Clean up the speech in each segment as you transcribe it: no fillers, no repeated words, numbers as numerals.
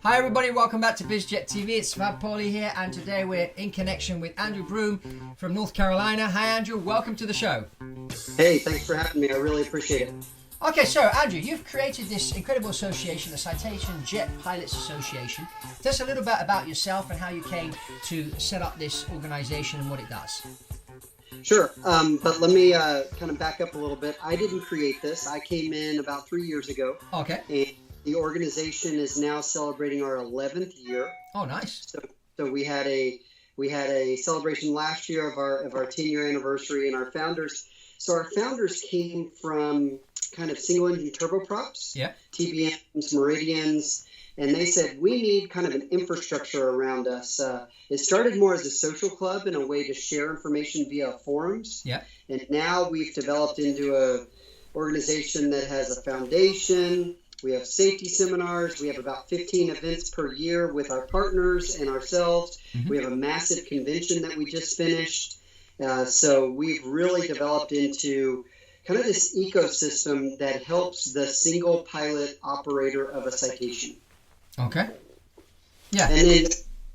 Hi everybody, welcome back to Biz Jet TV. It's Fab Poli here, and today we're in connection with Andrew Broom from North Carolina. Hi Andrew, welcome to the show. Hey, thanks for having me. I really appreciate it. Okay, so Andrew, you've created this incredible association, the Citation Jet Pilots Association. Tell us a little bit about yourself and how you came to set up this organization and what it does. Sure, but let me kind of back up a little bit. I didn't create this. I came in about 3 years ago. Okay. And the organization is now celebrating our 11th year. Oh, nice. So we had a celebration last year of our 10-year anniversary, and our founders. So our founders came from kind of single-engine turboprops, TBMs, Meridians, and they said we need kind of an infrastructure around us. It started more as a social club and a way to share information via forums. Yeah. And now we've developed into a organization that has a foundation. We have safety seminars. We have about 15 events per year with our partners and ourselves. Mm-hmm. We have a massive convention that we just finished. So we've really developed into kind of this ecosystem that helps the single pilot operator of a citation. Okay. Yeah. And then,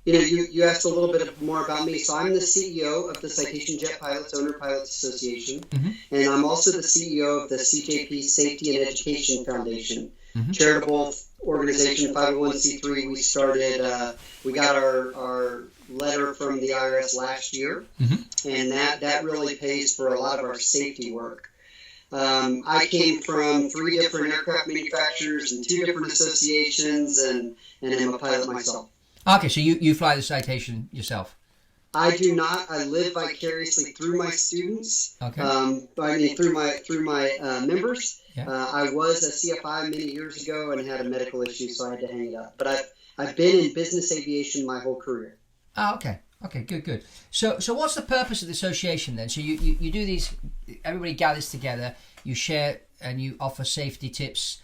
you asked a little bit more about me. So I'm the CEO of the Citation Jet Pilots Owner Pilots Association, mm-hmm. and I'm also the CEO of the CJP Safety and Education Foundation, mm-hmm. charitable organization, 501c3. We started. We got our letter from the IRS last year, mm-hmm. and that really pays for a lot of our safety work. I came from 3 different aircraft manufacturers and 2 different associations, and I'm a pilot myself. Okay, so you fly the Citation yourself? I do not. I live vicariously through my students. Okay. Through my members. Yeah. I was a CFI many years ago and had a medical issue, so I had to hang it up. But I've been in business aviation my whole career. Oh, okay. Okay, good. So what's the purpose of the association then? So you do these, everybody gathers together, you share and you offer safety tips,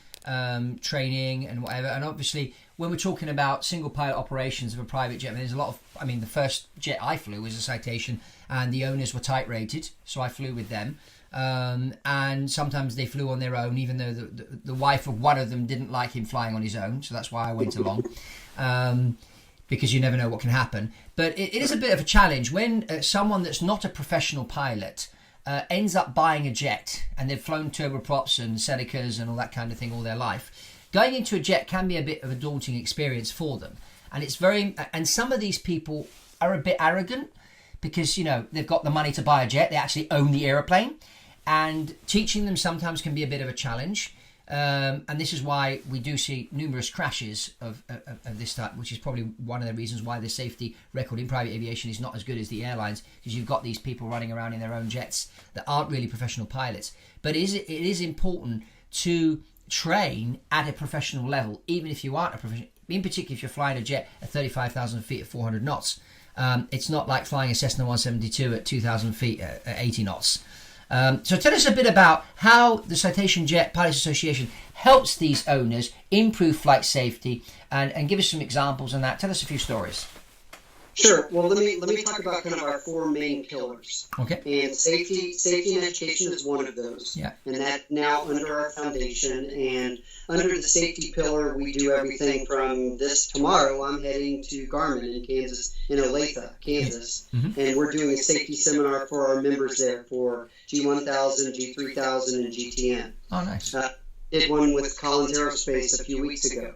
training and whatever. And obviously, when we're talking about single pilot operations of a private jet, there's a lot of, the first jet I flew was a Citation, and the owners were type rated, so I flew with them. And sometimes they flew on their own, even though the wife of one of them didn't like him flying on his own, so that's why I went along. Because you never know what can happen. But it is a bit of a challenge when someone that's not a professional pilot ends up buying a jet, and they've flown turboprops and Senecas and all that kind of thing all their life. Going into a jet can be a bit of a daunting experience for them. And some of these people are a bit arrogant because, they've got the money to buy a jet. They actually own the airplane. And teaching them sometimes can be a bit of a challenge. And this is why we do see numerous crashes of this type, which is probably one of the reasons why the safety record in private aviation is not as good as the airlines, because you've got these people running around in their own jets that aren't really professional pilots. But it is important to train at a professional level, even if you aren't a professional. In particular, if you're flying a jet at 35,000 feet at 400 knots, it's not like flying a Cessna 172 at 2,000 feet at 80 knots. So tell us a bit about how the Citation Jet Pilots Association helps these owners improve flight safety, and give us some examples on that. Tell us a few stories. Sure. Well, let me talk about kind of our 4 main pillars. Okay. And safety and education is one of those. Yeah. And that's now under our foundation. And under the safety pillar, we do everything from this tomorrow. I'm heading to Garmin in Kansas, in Olathe, Kansas, mm-hmm. and we're doing a safety seminar for our members there for G1000, G3000, and GTN. Oh, nice. Did one with Collins Aerospace a few weeks ago.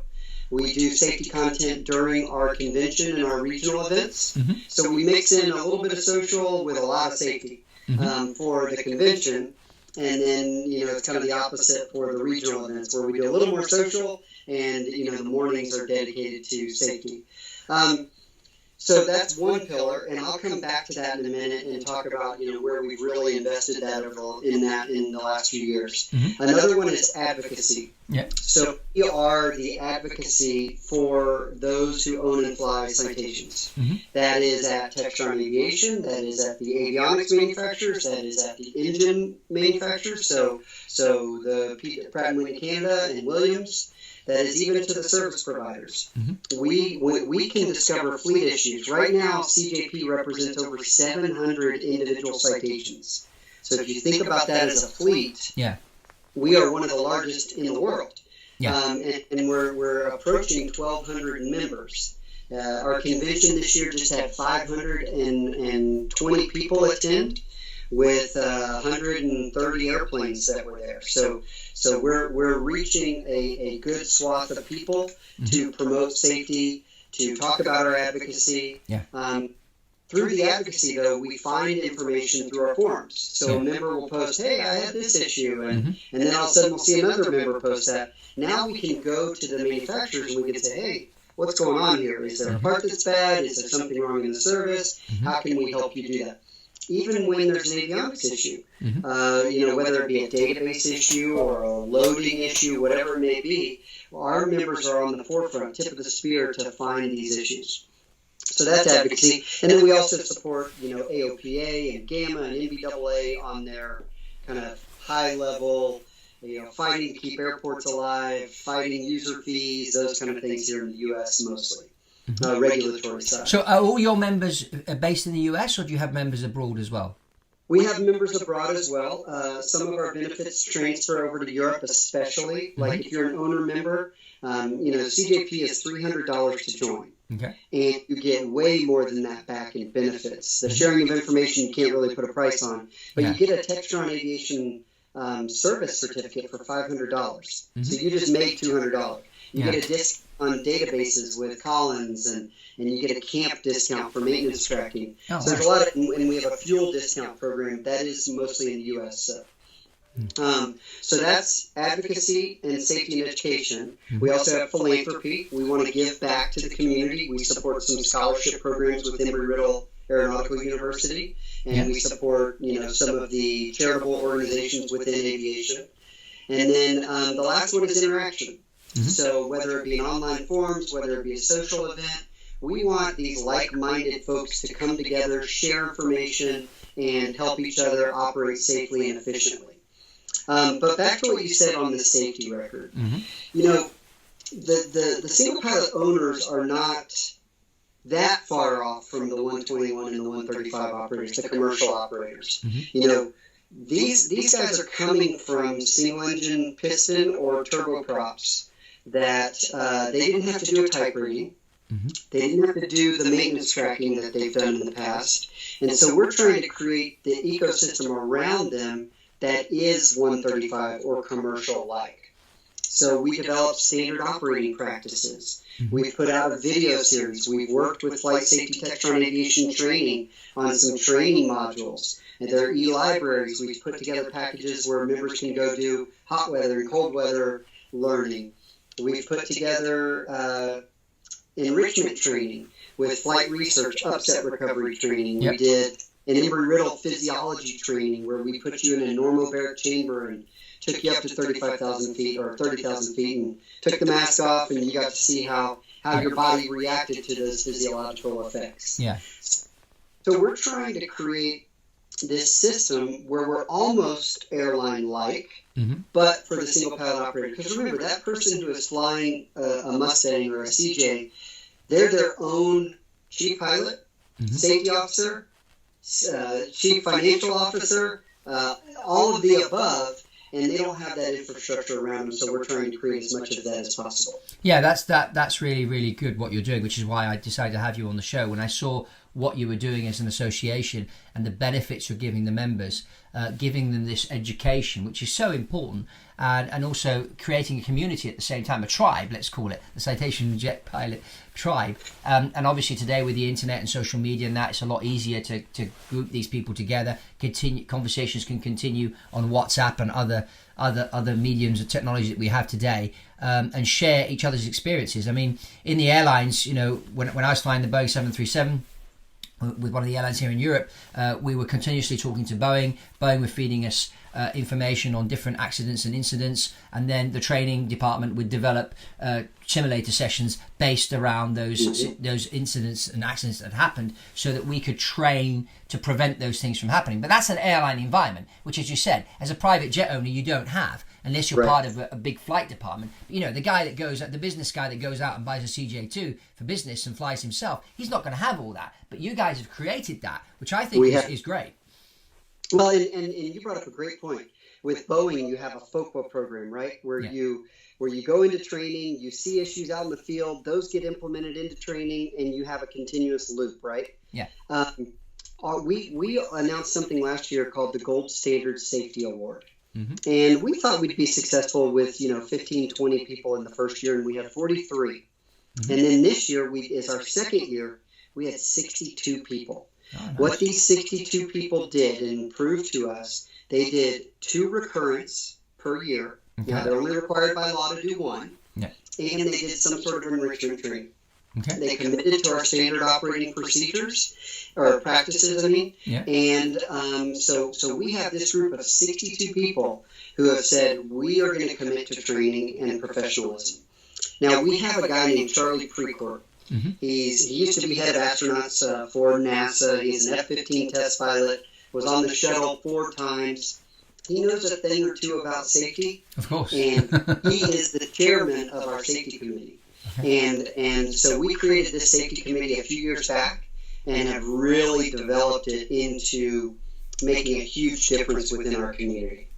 We do safety content during our convention and our regional events. Mm-hmm. So we mix in a little bit of social with a lot of safety, mm-hmm. For the convention. And then, it's kind of the opposite for the regional events, where we do a little more social and, the mornings are dedicated to safety. So that's one pillar, and I'll come back to that in a minute and talk about, where we've really invested that in the last few years. Mm-hmm. Another one is advocacy. Yeah. So we are the advocacy for those who own and fly citations. Mm-hmm. That is at Textron Aviation, that is at the avionics manufacturers, that is at the engine manufacturers, so the Pratt & Whitney Canada and Williams. That is even to the service providers. Mm-hmm. We can discover fleet issues. Right now, CJP represents over 700 individual citations. So if you think about that as a fleet, yeah. we are one of the largest in the world. And we're approaching 1,200 members. Our convention this year just had 520 people attend, with 130 airplanes that were there. So we're reaching a good swath of people to promote safety, to talk about our advocacy. Yeah. Through the advocacy, though, we find information through our forums. So a member will post, hey, I had this issue, and then all of a sudden we'll see another member post that. Now we can go to the manufacturers and we can say, hey, what's going on here? Is there a part that's bad? Is there something wrong in the service? How can we help you do that? Even when there's an avionics issue, whether it be a database issue or a loading issue, whatever it may be, our members are on the forefront, tip of the spear to find these issues. So that's advocacy. And then we also support, AOPA and GAMA and NBAA on their kind of high level, fighting to keep airports alive, fighting user fees, those kind of things here in the U.S. mostly. Regulatory side. So are all your members based in the US, or do you have members abroad as well? We have members abroad as well. Some of our benefits transfer over to Europe, especially. Like if you're an owner member, CJP is $300 to join. Okay. And you get way more than that back in benefits. The sharing of information you can't really put a price on, but you get a Textron Aviation service certificate for $500. So you just made $200. You get a discount on databases with Collins, and you get a camp discount for maintenance tracking. So there's a lot of, and we have a fuel discount program that is mostly in the U.S. So that's advocacy and safety and education. We also have philanthropy. We want to give back to the community. We support some scholarship programs with Embry-Riddle Aeronautical University, and we support some of the charitable organizations within aviation. And then the last one is interaction. So whether it be an online forums, whether it be a social event, we want these like-minded folks to come together, share information, and help each other operate safely and efficiently. But back to what you said on the safety record. The single pilot owners are not that far off from the 121 and the 135 operators, the commercial operators. These guys are coming from single engine piston or turboprops that they didn't have to do a type rating. They didn't have to do the maintenance tracking that they've done in the past. And so we're trying to create the ecosystem around them that is 135 or commercial-like. So we developed standard operating practices. We've put out a video series. We've worked with Flight Safety Textron Aviation Training on some training modules. And there are e-libraries. We've put together packages where members can go do hot weather and cold weather learning. We've put together enrichment training with flight research, upset recovery training. We did an Embry-Riddle physiology training where we put you in a normal barrack chamber and took you up to 35,000 feet or 30,000 feet and took the mask off, and you got to see how your body reacted to those physiological effects. So we're trying to create this system where we're almost airline-like, but for the single pilot operator. Because remember, that person who is flying a Mustang or a CJ, they're their own chief pilot, safety officer, chief financial officer, all of the above, and they don't have that infrastructure around them, so we're trying to create as much of that as possible. Yeah, that's really, really good what you're doing, which is why I decided to have you on the show. When I saw what you were doing as an association and the benefits you're giving the members, giving them this education, which is so important, and also creating a community at the same time, a tribe, let's call it, the Citation Jet Pilot tribe. And obviously today with the internet and social media and that, it's a lot easier to group these people together. Conversations can continue on WhatsApp and other mediums of technology that we have today, and share each other's experiences. I mean, in the airlines, when I was flying the Boeing 737, with one of the airlines here in Europe, we were continuously talking to Boeing. Boeing were feeding us information on different accidents and incidents, and then the training department would develop simulator sessions based around those incidents and accidents that happened, so that we could train to prevent those things from happening. But that's an airline environment, which, as you said, as a private jet owner, you don't have, unless you're part of a big flight department. The business guy that goes out and buys a CJ2 for business and flies himself, he's not going to have all that. But you guys have created that, which I think is great. Well, and you brought up a great point. with Boeing, you have a FOQA program, right? Where you go into training, you see issues out in the field, those get implemented into training, and you have a continuous loop, right? Yeah. We announced something last year called the Gold Standard Safety Award. And we thought we'd be successful with, 15, 20 people in the first year, and we had 43. And then this year, is our second year, we had 62 people. Oh, nice. What these 62 people did and proved to us, they did 2 recurrents per year. Okay. Now, they're only required by law to do 1. Yeah. And they did some sort of enrichment training. Okay. They committed to our standard operating procedures, or practices, I mean. Yeah. And so we have this group of 62 people who have said, we are going to commit to training and professionalism. Now, we have a guy named Charlie Precourt. He used to be head of astronauts for NASA. He's an F-15 test pilot, was on the shuttle 4 times. He knows a thing or two about safety. Of course. And he is the chairman of our safety committee. And so we created this safety committee a few years back and have really developed it into making a huge difference within our community.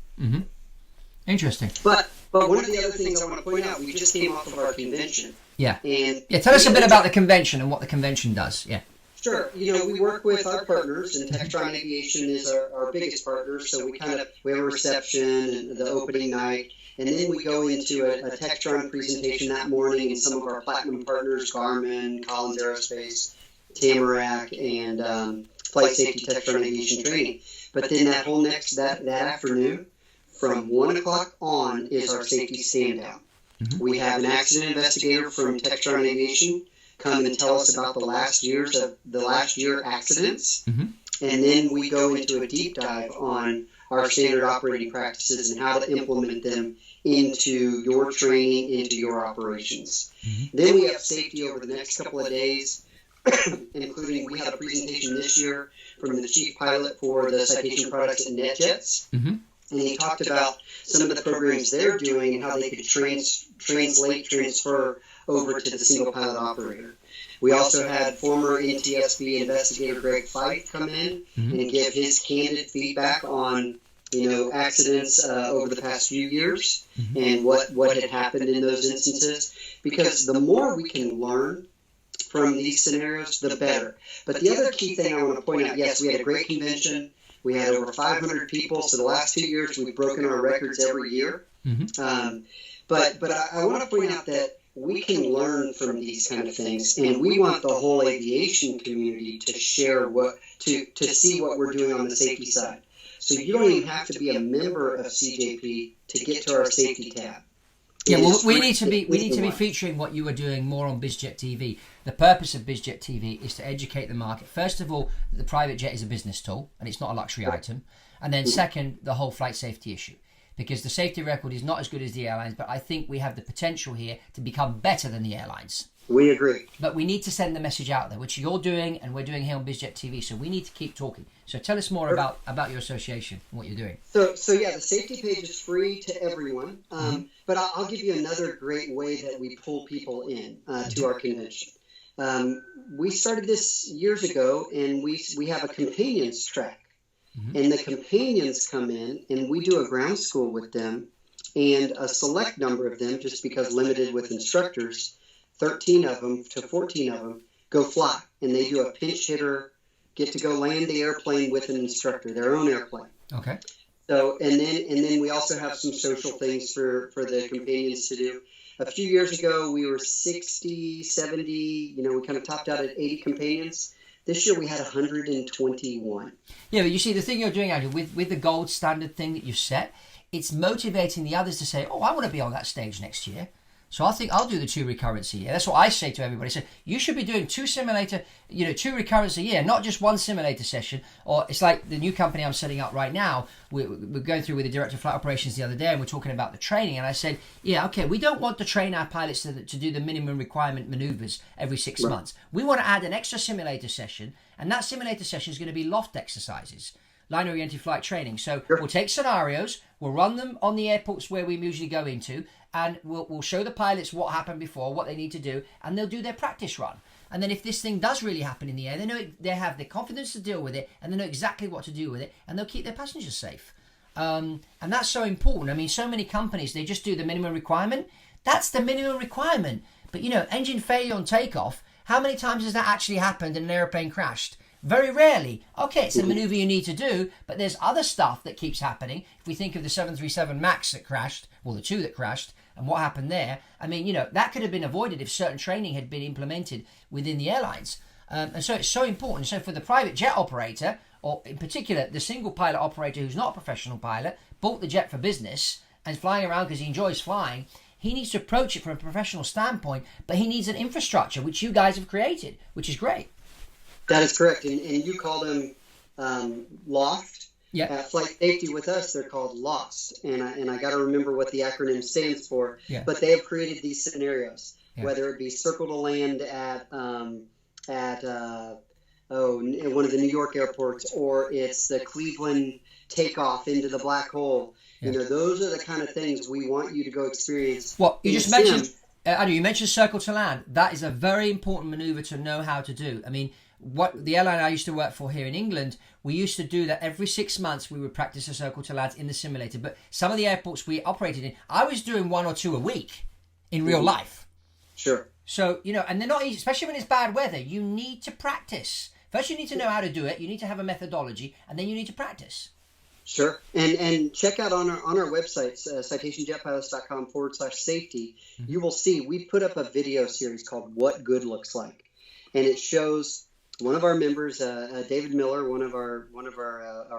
Interesting. But one of the other things I want to point out, we just came off of our convention. Yeah. Tell us a bit about the convention and what the convention does. Yeah. Sure. We work with our partners, and Textron Aviation is our biggest partner. So we have a reception and the opening night, and then we go into a Textron presentation that morning, and some of our platinum partners, Garmin, Collins Aerospace, Tamarack, and Flight Safety Textron Aviation Training. But then that whole that afternoon, from 1 o'clock on, is our safety stand-down. We have an accident investigator from Textron Aviation come and tell us about the last year accidents, and then we go into a deep dive on our standard operating practices and how to implement them into your training, into your operations. Then we have safety over the next couple of days, including we had a presentation this year from the chief pilot for the Citation products at NetJets. And he talked about some of the programs they're doing and how they could transfer over to the single pilot operator. We also had former NTSB investigator Greg Fife come in and give his candid feedback on accidents over the past few years and what had happened in those instances. Because the more we can learn from these scenarios, the better. But the other key thing I want to point out, yes, we had a great convention. We had over 500 people. So the last 2 years, we've broken our records every year. But I want to point out that we can learn from these kind of things, and we want the whole aviation community to share to see what we're doing on the safety side. So you don't even have to be a member of CJP to get to our safety tab. Yeah, well, we need to be featuring what you are doing more on Biz Jet TV. The purpose of Biz Jet TV is to educate the market. First of all, the private jet is a business tool and it's not a luxury item. And then second, the whole flight safety issue. Because the safety record is not as good as the airlines, but I think we have the potential here to become better than the airlines. We agree. But we need to send the message out there, which you're doing and we're doing here on Biz Jet TV. So we need to keep talking. So tell us more about your association and what you're doing. So yeah, the safety page is free to everyone. But I'll give you another great way that we pull people in to our convention. We started this years ago, and we have a companions track. And the companions come in, and we do a ground school with them, and a select number of them, just because limited with instructors, 13 of them to 14 of them, go fly. And they do a pinch hitter, get to go land the airplane with an instructor, their own airplane. Okay. So, and then we also have some social things for the companions to do. A few years ago, we were 60, 70, we kind of topped out at 80 companions. This year we had 121. Yeah, but you see, the thing you're doing, Andrew, with the gold standard thing that you've set, it's motivating the others to say, oh, I want to be on that stage next year. So I think I'll do the 2 recurrents a year. That's what I say to everybody. So you should be doing 2 recurrents a year, not just 1 simulator session. Or it's like the new company I'm setting up right now. We're going through with the director of flight operations the other day, and we're talking about the training. And I said, yeah, okay, we don't want to train our pilots to do the minimum requirement maneuvers every 6 months. We want to add an extra simulator session, and that simulator session is going to be loft exercises. Line-oriented flight training. So we'll take scenarios, we'll run them on the airports where we usually go into, and we'll show the pilots what happened before, what they need to do, and they'll do their practice run. And then if this thing does really happen in the air, they have the confidence to deal with it, and they know exactly what to do with it, and they'll keep their passengers safe. And that's so important. I mean, so many companies, they just do the minimum requirement. That's the minimum requirement. But, engine failure on takeoff, how many times has that actually happened and an airplane crashed? Very rarely. Okay, it's a maneuver you need to do, but there's other stuff that keeps happening. If we think of the 737 MAX that crashed, or the two that crashed, and what happened there, I mean, that could have been avoided if certain training had been implemented within the airlines. And so it's so important. So for the private jet operator, or in particular, the single pilot operator who's not a professional pilot, bought the jet for business and is flying around because he enjoys flying, he needs to approach it from a professional standpoint, but he needs an infrastructure, which you guys have created, which is great. That is correct. And you call them Loft. Yeah. At Flight Safety with us, they're called Lost. And I got to remember what the acronym stands for. Yeah. But they have created these scenarios, whether it be circle to land at one of the New York airports, or it's the Cleveland takeoff into the black hole. Yeah. Those are the kind of things we want you to go experience. Well, you just mentioned, Andrew, you mentioned circle to land. That is a very important maneuver to know how to do. I mean, what the airline I used to work for here in England, we used to do that every 6 months. We would practice a circle to land in the simulator. But some of the airports we operated in, I was doing 1 or 2 a week in real life. Sure. So, and they're not easy, especially when it's bad weather. You need to practice. First, you need to know how to do it. You need to have a methodology, and then you need to practice. Sure. And check out on our website, citationjetpilots.com/safety. Mm-hmm. You will see we put up a video series called What Good Looks Like. And it shows one of our members, David Miller, one of our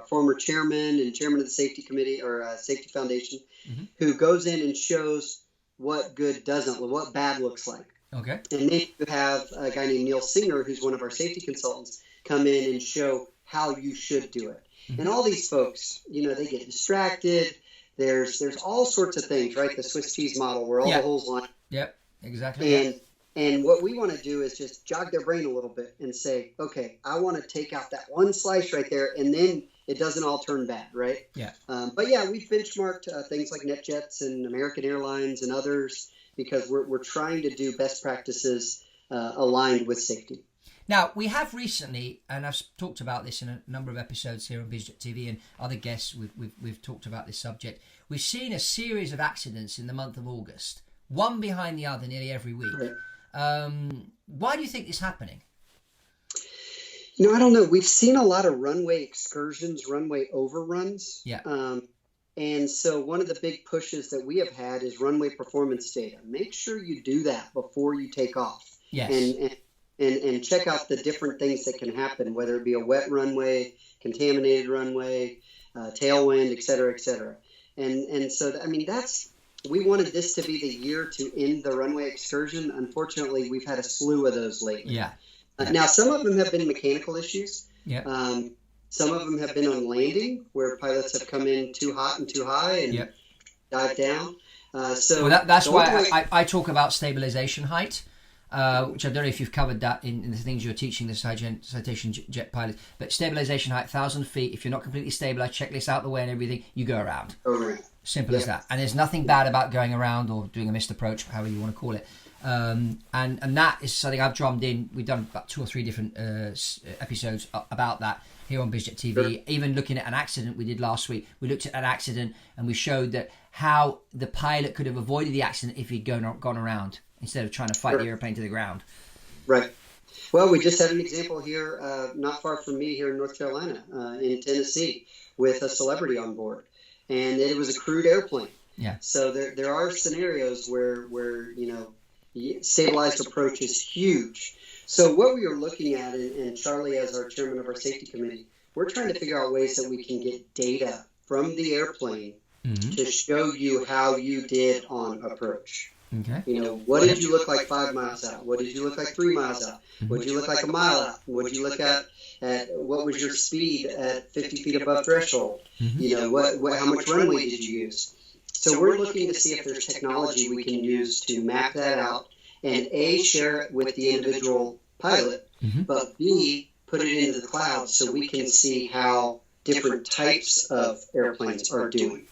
former chairman and chairman of the safety committee or safety foundation, mm-hmm. who goes in and shows what what bad looks like. Okay. And then you have a guy named Neil Singer, who's one of our safety consultants, come in and show how you should do it. Mm-hmm. And all these folks, they get distracted. There's all sorts of things, right? The Swiss cheese model where all the holes line. Yep, exactly. And what we want to do is just jog their brain a little bit and say, okay, I want to take out that one slice right there, and then it doesn't all turn bad, right? Yeah. But yeah, we've benchmarked things like NetJets and American Airlines and others because we're trying to do best practices aligned with safety. Now, we have recently, and I've talked about this in a number of episodes here on Biz Jet TV and other guests, we've talked about this subject. We've seen a series of accidents in the month of August, one behind the other nearly every week. Right. Why do you think this is happening? I don't know. We've seen a lot of runway excursions, runway overruns. Yeah. And so one of the big pushes that we have had is runway performance data. Make sure you do that before you take off. Yes. And check out the different things that can happen, whether it be a wet runway, contaminated runway, tailwind, et cetera, et cetera. And so, we wanted this to be the year to end the runway excursion. Unfortunately, we've had a slew of those lately. Yeah. Now, some of them have been mechanical issues. Yeah. Some of them have been on landing, where pilots have come in too hot and too high and dive down. That's why I talk about stabilization height. Which I don't know if you've covered that in the things you're teaching the Citation jet pilots. But stabilization height, 1,000 feet. If you're not completely stabilized, checklist out the way and everything, you go around. Simple as that. And there's nothing bad about going around or doing a missed approach, however you want to call it. And that is something I've drummed in. We've done about 2 or 3 different episodes about that here on Biz Jet TV. Sure. Even looking at an accident we did last week. We looked at an accident and we showed that how the pilot could have avoided the accident if he'd gone around, instead of trying to fight the airplane to the ground. Right. Well, we just had an example here, not far from me here in North Carolina, in Tennessee, with a celebrity on board. And it was a crewed airplane. Yeah. So there are scenarios where stabilized approach is huge. So what we are looking at, and Charlie as our chairman of our safety committee, we're trying to figure out ways that we can get data from the airplane to show you how you did on approach. Okay. What did you look like 5 miles out? What did you look like 3 miles out? What did you look like a mile out? What did you look at what was your speed at 50 feet above threshold? How much runway did you use? So we're looking to see if there's technology we can use to map that out and A, share it with the individual pilot, but B, put it into the cloud so we can see how different types of airplanes are doing.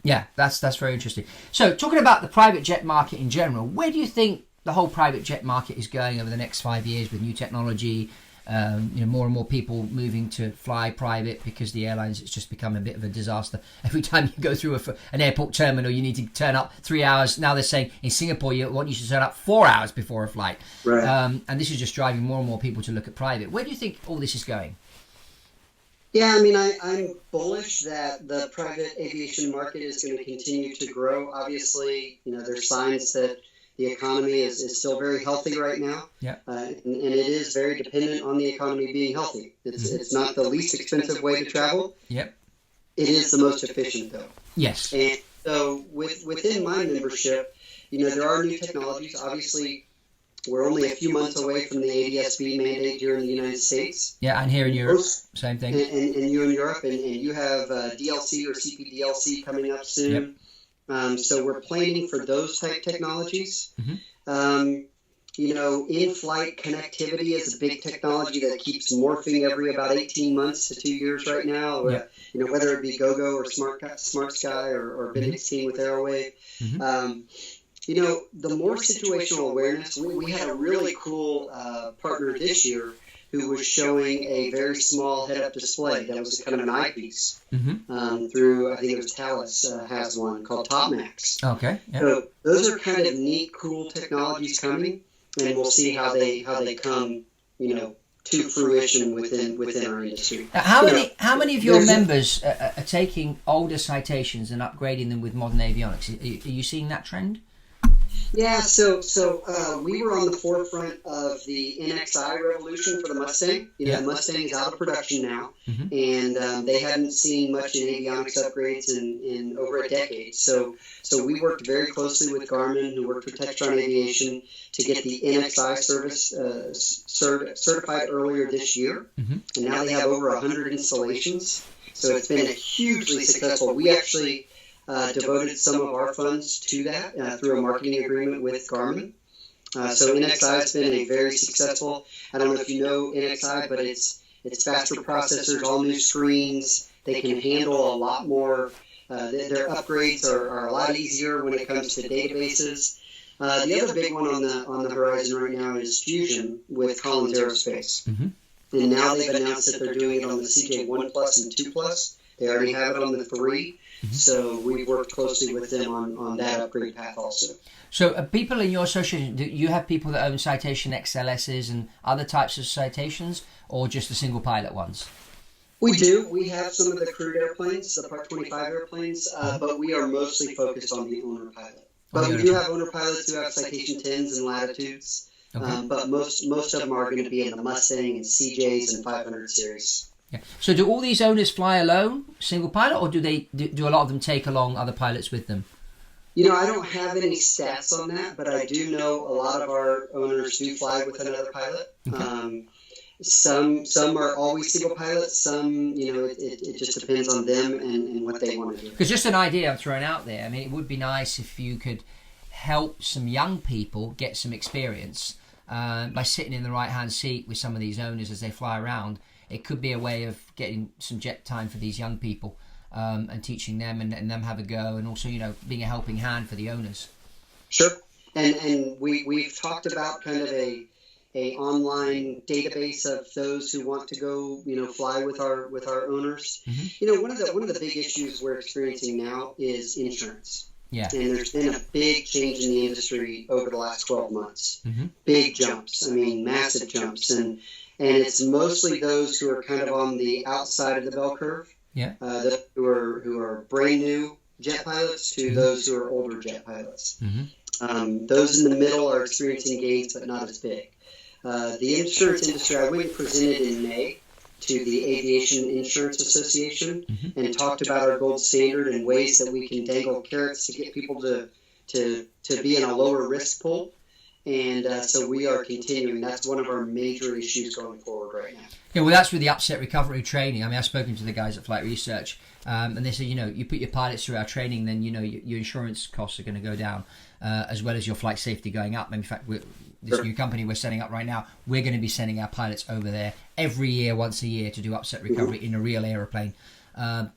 Yeah, that's very interesting. So talking about the private jet market in general, where do you think the whole private jet market is going over the next 5 years with new technology, More and more people moving to fly private because the airlines, it's just become a bit of a disaster. Every time you go through an airport terminal, you need to turn up 3 hours. Now they're saying in Singapore, you want you to turn up 4 hours before a flight. Right. And this is just driving more and more people to look at private. Where do you think all this is going? Yeah, I mean, I'm bullish that the private aviation market is going to continue to grow. Obviously, there's signs that the economy is still very healthy right now. Yeah. And it is very dependent on the economy being healthy. It's not the least expensive way to travel. Yep. It is the most efficient, though. Yes. And so within my membership, there are new technologies. Obviously, we're only a few months away from the ADS-B mandate here in the United States. Yeah, and here in Europe, same thing. And you in Europe, and you have DLC or CPDLC coming up soon. Yep. So we're planning for those type technologies. Mm-hmm. In-flight connectivity is a big technology that keeps morphing every about 18 months to 2 years right now. Yep. Whether it be GoGo or Smart Sky or Bendix Team with Airwave. Mm-hmm. The more situational awareness, we had a really cool partner this year who was showing a very small head-up display that was kind of an eyepiece through, I think it was Thales has one called TopMax. Okay. Yep. So those are kind of neat, cool technologies coming, and we'll see how they come, to fruition within our industry. How many of your members are taking older Citations and upgrading them with modern avionics? Are you seeing that trend? Yeah, so we were on the forefront of the NXI revolution for the Mustang. The Mustang is out of production now, and they hadn't seen much in avionics upgrades in over a decade. So we worked very closely with Garmin, who worked with Textron Aviation, to get the NXI service certified earlier this year, and now they have over 100 installations. So it's been hugely successful. We actually devoted some of our funds to that through a marketing agreement with Garmin. So NXI has been a very successful. I don't know if you know NXI, but it's faster processors, all new screens. They can handle a lot more. Their upgrades are a lot easier when it comes to databases. The other big one on the horizon right now is Fusion with Collins Aerospace. And now they've announced that they're doing it on the CJ1 Plus and 2 Plus. They already have it on the 3. So we've worked closely with them on that upgrade path also. So people in your association, do you have people that own Citation XLSs and other types of Citations, or just the single pilot ones? We do. We have some of the crewed airplanes, the Part 25 airplanes, but we are mostly focused on the owner pilot. But we do have owner pilots who have Citation 10s and Latitudes, but most of them are going to be in the Mustang and CJs and 500 series. Yeah. So do all these owners fly alone, single pilot, or do a lot of them take along other pilots with them? I don't have any stats on that, but I do know a lot of our owners do fly with another pilot. Okay. Some are always single pilots. Some, it just depends on them and what they want to do. Because just an idea I'm throwing out there. I mean, it would be nice if you could help some young people get some experience by sitting in the right-hand seat with some of these owners as they fly around. It could be a way of getting some jet time for these young people and teaching them and them have a go, and also, being a helping hand for the owners. Sure. And we've talked about kind of a online database of those who want to go, fly with our owners. One of the big issues we're experiencing now is insurance. Yeah. And there's been a big change in the industry over the last 12 months. Big jumps. I mean, massive jumps. And it's mostly those who are kind of on the outside of the bell curve. Yeah. Who are brand new jet pilots to those who are older jet pilots. Those in the middle are experiencing gains, but not as big. The insurance industry, I went and presented in May to the Aviation Insurance Association and talked about our gold standard and ways that we can dangle carrots to get people to be in a lower risk pool. And so we are continuing. That's one of our major issues going forward right now. Yeah, well, that's with the upset recovery training. I mean, I've spoken to the guys at Flight Research, and they said, you put your pilots through our training, then, your insurance costs are going to go down, as well as your flight safety going up. In fact, this new company we're setting up right now, we're going to be sending our pilots over there every year, once a year, to do upset recovery in a real aeroplane.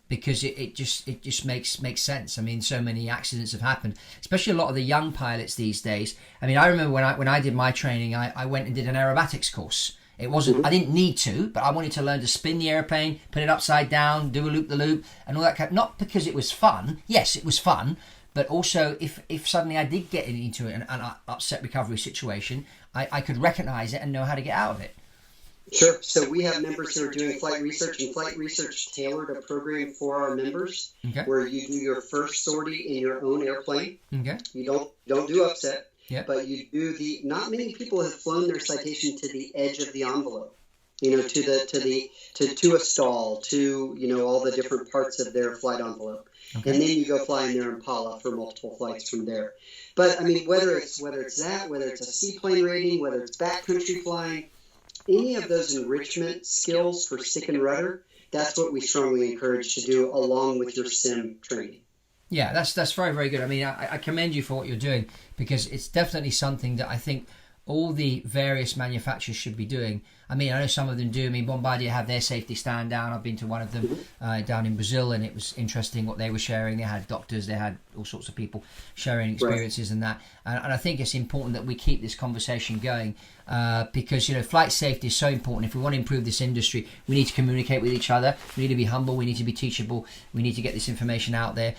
Because it just makes sense. I mean, so many accidents have happened, especially a lot of the young pilots these days. I mean, I remember when I did my training, I went and did an aerobatics course, It wasn't. I didn't need to, but I wanted to learn to spin the airplane, put it upside down, do a loop-the-loop, and all that kind. Not because it was fun. Yes, it was fun, but also if suddenly I did get into an upset recovery situation, I could recognize it and know how to get out of it. Sure. So we have members who are doing flight research, and flight research tailored a program for our members, where you do your first sortie in your own airplane. Okay. You don't do upset. Yeah. But you do not many people have flown their Citation to the edge of the envelope, to a stall, to all the different parts of their flight envelope. Okay. And then you go fly in their Impala for multiple flights from there. But I mean, whether it's that, whether it's a seaplane rating, whether it's backcountry flying, any of those enrichment skills for stick and rudder, that's what we strongly encourage to do along with your sim training. Yeah, that's very, very good. I mean, I commend you for what you're doing, because it's definitely something that I think all the various manufacturers should be doing. I mean, I know some of them do. I mean, Bombardier have their safety stand down. I've been to one of them down in Brazil, and it was interesting what they were sharing. They had doctors, they had all sorts of people sharing experiences and that. And I think it's important that we keep this conversation going, because, flight safety is so important. If we want to improve this industry, we need to communicate with each other. We need to be humble. We need to be teachable. We need to get this information out there.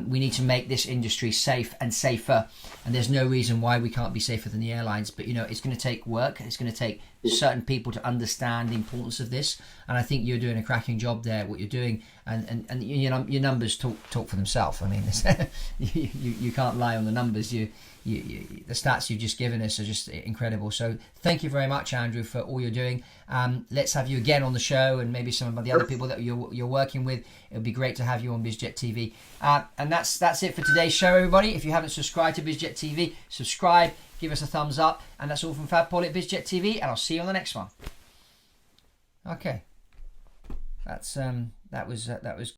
We need to make this industry safe and safer. And there's no reason why we can't be safer than the airlines. But, it's going to take work. It's going to take certain people to understand the importance of this. And I think you're doing a cracking job there, what you're doing. And your numbers talk for themselves. I mean, you can't lie on the numbers. The stats you've just given us are just incredible. So thank you very much, Andrew, for all you're doing. Let's have you again on the show, and maybe some of the other people that you're working with. It would be great to have you on Biz Jet TV. And that's it for today's show, everybody. If you haven't subscribed to Biz Jet TV, subscribe, give us a thumbs up. And that's all from Fab Poli at Biz Jet TV, and I'll see you on the next one. Okay, that was